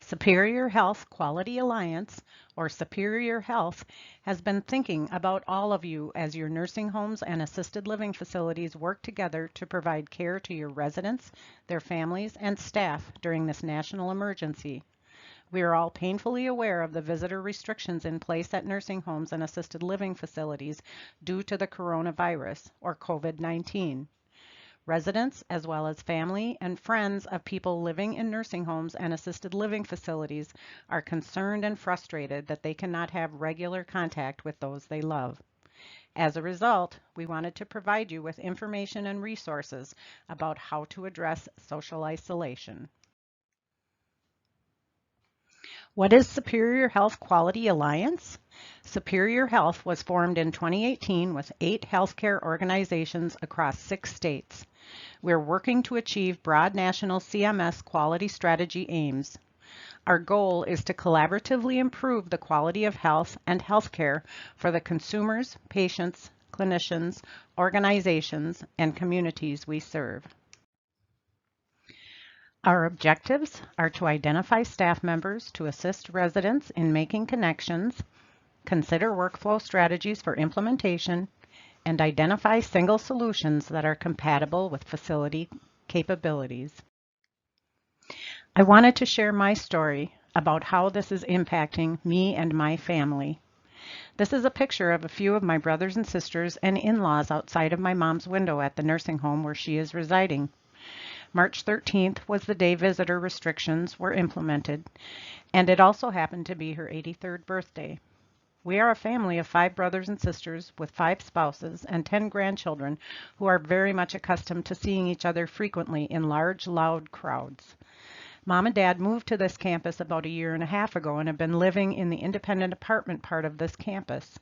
Superior Health Quality Alliance, or Superior Health, has been thinking about all of you as your nursing homes and assisted living facilities work together to provide care to your residents, their families, and staff during this national emergency. We are all painfully aware of the visitor restrictions in place at nursing homes and assisted living facilities due to the coronavirus, or COVID-19. Residents, as well as family and friends of people living in nursing homes and assisted living facilities, are concerned and frustrated that they cannot have regular contact with those they love. As a result, we wanted to provide you with information and resources about how to address social isolation. What is Superior Health Quality Alliance? Superior Health was formed in 2018 with 8 healthcare organizations across 6 states. We're working to achieve broad national CMS quality strategy aims. Our goal is to collaboratively improve the quality of health and healthcare for the consumers, patients, clinicians, organizations, and communities we serve. Our objectives are to identify staff members to assist residents in making connections, consider workflow strategies for implementation, and identify single solutions that are compatible with facility capabilities. I wanted to share my story about how this is impacting me and my family. This is a picture of a few of my brothers and sisters and in-laws outside of my mom's window at the nursing home where she is residing. March 13th was the day visitor restrictions were implemented, and it also happened to be her 83rd birthday. We are a family of 5 brothers and sisters with 5 spouses and 10 grandchildren who are very much accustomed to seeing each other frequently in large, loud crowds. Mom and Dad moved to this campus about a year and a half ago and have been living in the independent apartment part of this campus.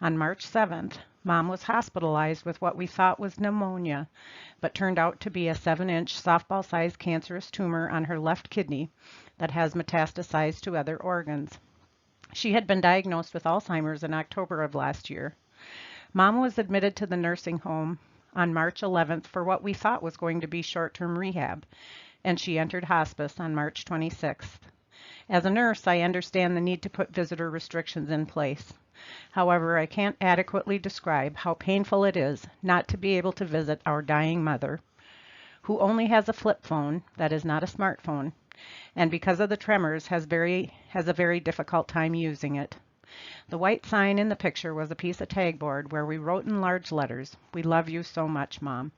On March 7th, Mom was hospitalized with what we thought was pneumonia, but turned out to be a 7-inch softball-sized cancerous tumor on her left kidney that has metastasized to other organs. She had been diagnosed with Alzheimer's in October of last year. Mom was admitted to the nursing home on March 11th for what we thought was going to be short-term rehab, and she entered hospice on March 26th. As a nurse, I understand the need to put visitor restrictions in place. However, I can't adequately describe how painful it is not to be able to visit our dying mother, who only has a flip phone that is not a smartphone, and because of the tremors has a very difficult time using it. The white sign in the picture was a piece of tagboard where we wrote in large letters, "We love you so much, Mom."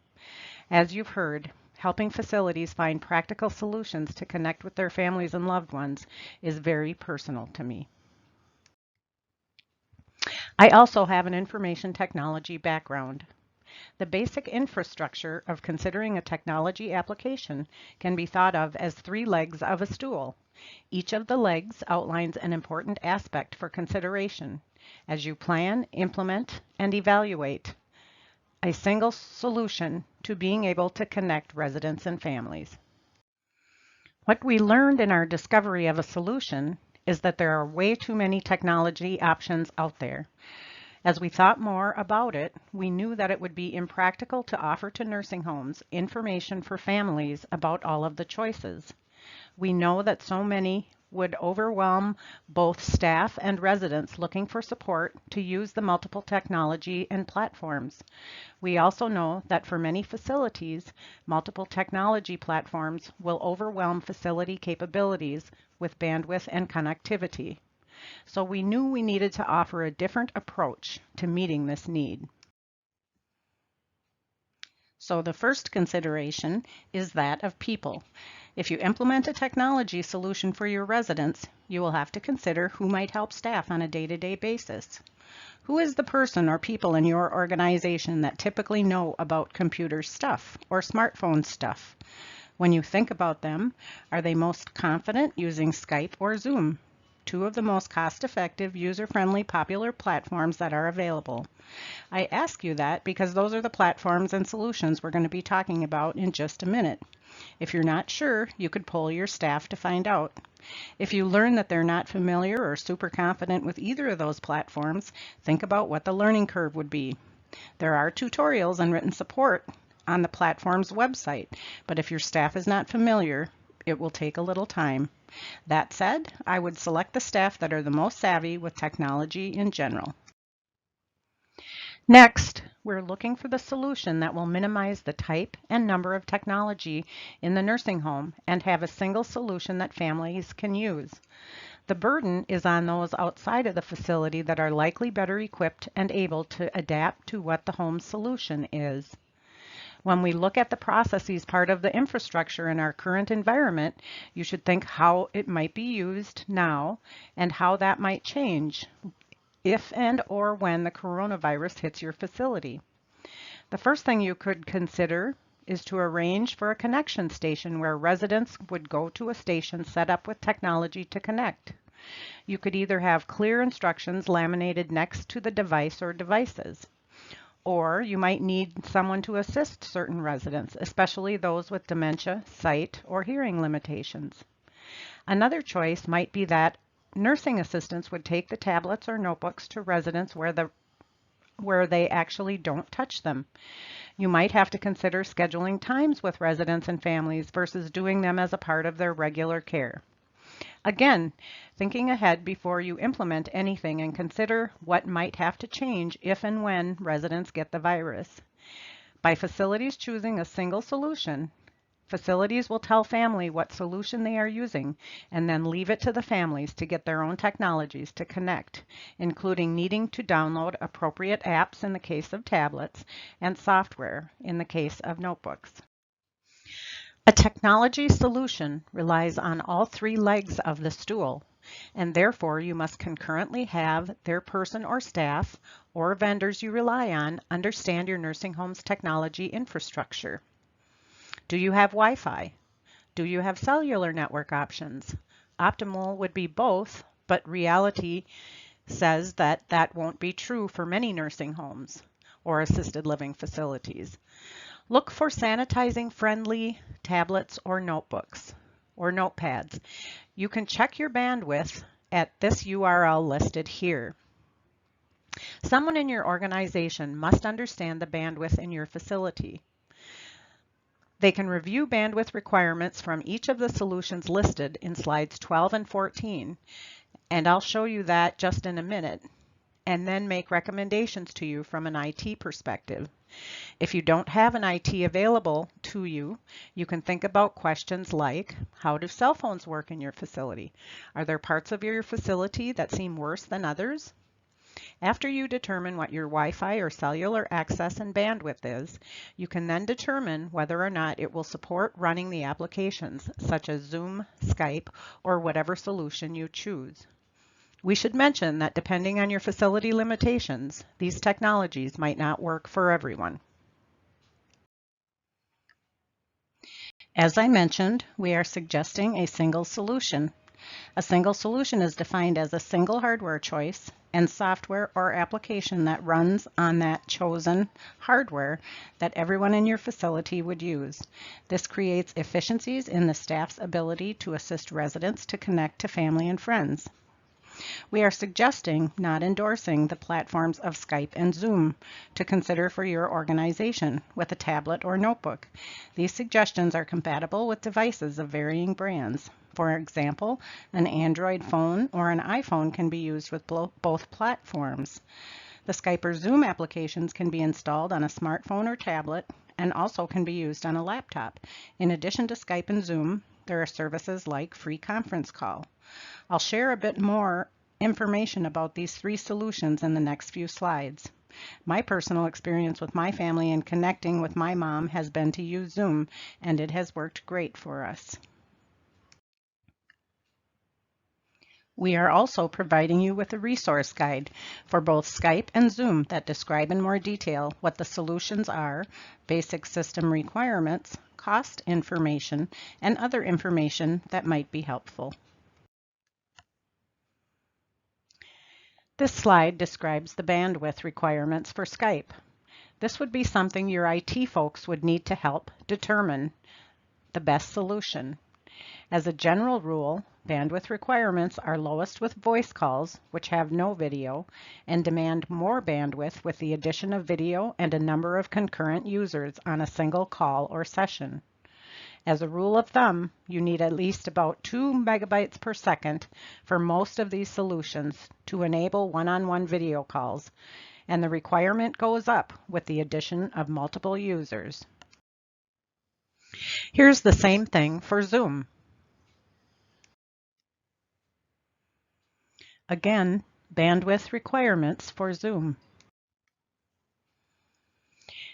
As you've heard, helping facilities find practical solutions to connect with their families and loved ones is very personal to me. I also have an information technology background. The basic infrastructure of considering a technology application can be thought of as 3 legs of a stool. Each of the legs outlines an important aspect for consideration as you plan, implement, and evaluate a single solution to being able to connect residents and families. What we learned in our discovery of a solution is that there are way too many technology options out there. As we thought more about it, we knew that it would be impractical to offer to nursing homes information for families about all of the choices. We know that so many would overwhelm both staff and residents looking for support to use the multiple technology and platforms. We also know that for many facilities, multiple technology platforms will overwhelm facility capabilities with bandwidth and connectivity. So we knew we needed to offer a different approach to meeting this need. So the first consideration is that of people. If you implement a technology solution for your residents, you will have to consider who might help staff on a day-to-day basis. Who is the person or people in your organization that typically know about computer stuff or smartphone stuff? When you think about them, are they most confident using Skype or Zoom? 2 of the most cost-effective, user-friendly, popular platforms that are available. I ask you that because those are the platforms and solutions we're going to be talking about in just a minute. If you're not sure, you could poll your staff to find out. If you learn that they're not familiar or super confident with either of those platforms, think about what the learning curve would be. There are tutorials and written support on the platform's website, but if your staff is not familiar, it will take a little time. That said, I would select the staff that are the most savvy with technology in general. Next, we're looking for the solution that will minimize the type and number of technology in the nursing home and have a single solution that families can use. The burden is on those outside of the facility that are likely better equipped and able to adapt to what the home's solution is. When we look at the processes part of the infrastructure in our current environment, you should think how it might be used now and how that might change if and or when the coronavirus hits your facility. The first thing you could consider is to arrange for a connection station where residents would go to a station set up with technology to connect. You could either have clear instructions laminated next to the device or devices, or you might need someone to assist certain residents, especially those with dementia, sight, or hearing limitations. Another choice might be that nursing assistants would take the tablets or notebooks to residents where they actually don't touch them. You might have to consider scheduling times with residents and families versus doing them as a part of their regular care. Again, thinking ahead before you implement anything and consider what might have to change if and when residents get the virus. By facilities choosing a single solution, facilities will tell family what solution they are using and then leave it to the families to get their own technologies to connect, including needing to download appropriate apps in the case of tablets and software in the case of notebooks. A technology solution relies on all three legs of the stool, and therefore you must concurrently have their person or staff or vendors you rely on understand your nursing home's technology infrastructure. Do you have Wi-Fi? Do you have cellular network options? Optimal would be both, but reality says that that won't be true for many nursing homes or assisted living facilities. Look for sanitizing friendly tablets or notebooks or notepads. You can check your bandwidth at this URL listed here. Someone in your organization must understand the bandwidth in your facility. They can review bandwidth requirements from each of the solutions listed in slides 12 and 14, and I'll show you that just in a minute, and then make recommendations to you from an IT perspective. If you don't have an IT available to you, you can think about questions like, how do cell phones work in your facility? Are there parts of your facility that seem worse than others? After you determine what your Wi-Fi or cellular access and bandwidth is, you can then determine whether or not it will support running the applications such as Zoom, Skype, or whatever solution you choose. We should mention that depending on your facility limitations, these technologies might not work for everyone. As I mentioned, we are suggesting a single solution. A single solution is defined as a single hardware choice and software or application that runs on that chosen hardware that everyone in your facility would use. This creates efficiencies in the staff's ability to assist residents to connect to family and friends. We are suggesting, not endorsing, the platforms of Skype and Zoom to consider for your organization with a tablet or notebook. These suggestions are compatible with devices of varying brands. For example, an Android phone or an iPhone can be used with both platforms. The Skype or Zoom applications can be installed on a smartphone or tablet and also can be used on a laptop. In addition to Skype and Zoom, there are services like Free Conference Call. I'll share a bit more information about these three solutions in the next few slides. My personal experience with my family and connecting with my mom has been to use Zoom, and it has worked great for us. We are also providing you with a resource guide for both Skype and Zoom that describe in more detail what the solutions are, basic system requirements, cost information, and other information that might be helpful. This slide describes the bandwidth requirements for Skype. This would be something your IT folks would need to help determine the best solution. As a general rule, bandwidth requirements are lowest with voice calls, which have no video, and demand more bandwidth with the addition of video and a number of concurrent users on a single call or session. As a rule of thumb, you need at least about 2 megabytes per second for most of these solutions to enable one-on-one video calls, and the requirement goes up with the addition of multiple users. Here's the same thing for Zoom. Again, bandwidth requirements for Zoom.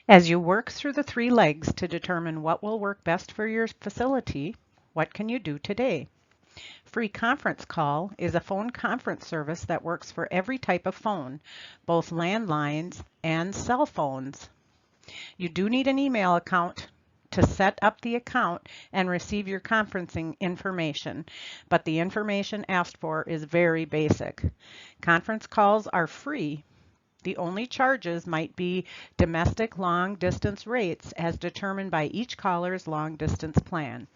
As you work through the 3 legs to determine what will work best for your facility, what can you do today? Free Conference Call is a phone conference service that works for every type of phone, both landlines and cell phones. You do need an email account to set up the account and receive your conferencing information, but the information asked for is very basic. Conference calls are free. The only charges might be domestic long distance rates as determined by each caller's long distance plan.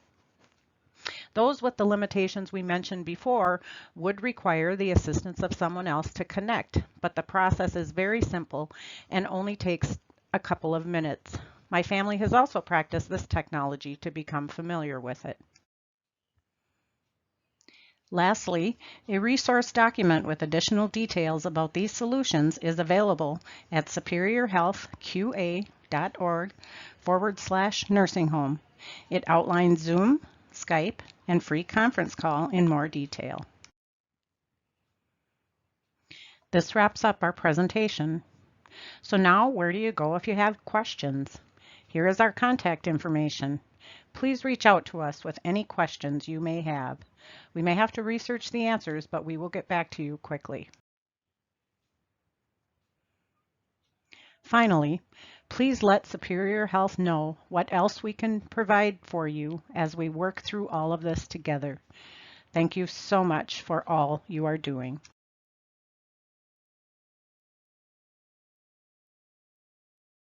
Those with the limitations we mentioned before would require the assistance of someone else to connect, but the process is very simple and only takes a couple of minutes. My family has also practiced this technology to become familiar with it. Lastly, a resource document with additional details about these solutions is available at superiorhealthqa.org/nursing home. It outlines Zoom, Skype, and free conference call in more detail. This wraps up our presentation. So now, where do you go if you have questions? Here is our contact information. Please reach out to us with any questions you may have. We may have to research the answers, but we will get back to you quickly. Finally, please let Superior Health know what else we can provide for you as we work through all of this together. Thank you so much for all you are doing.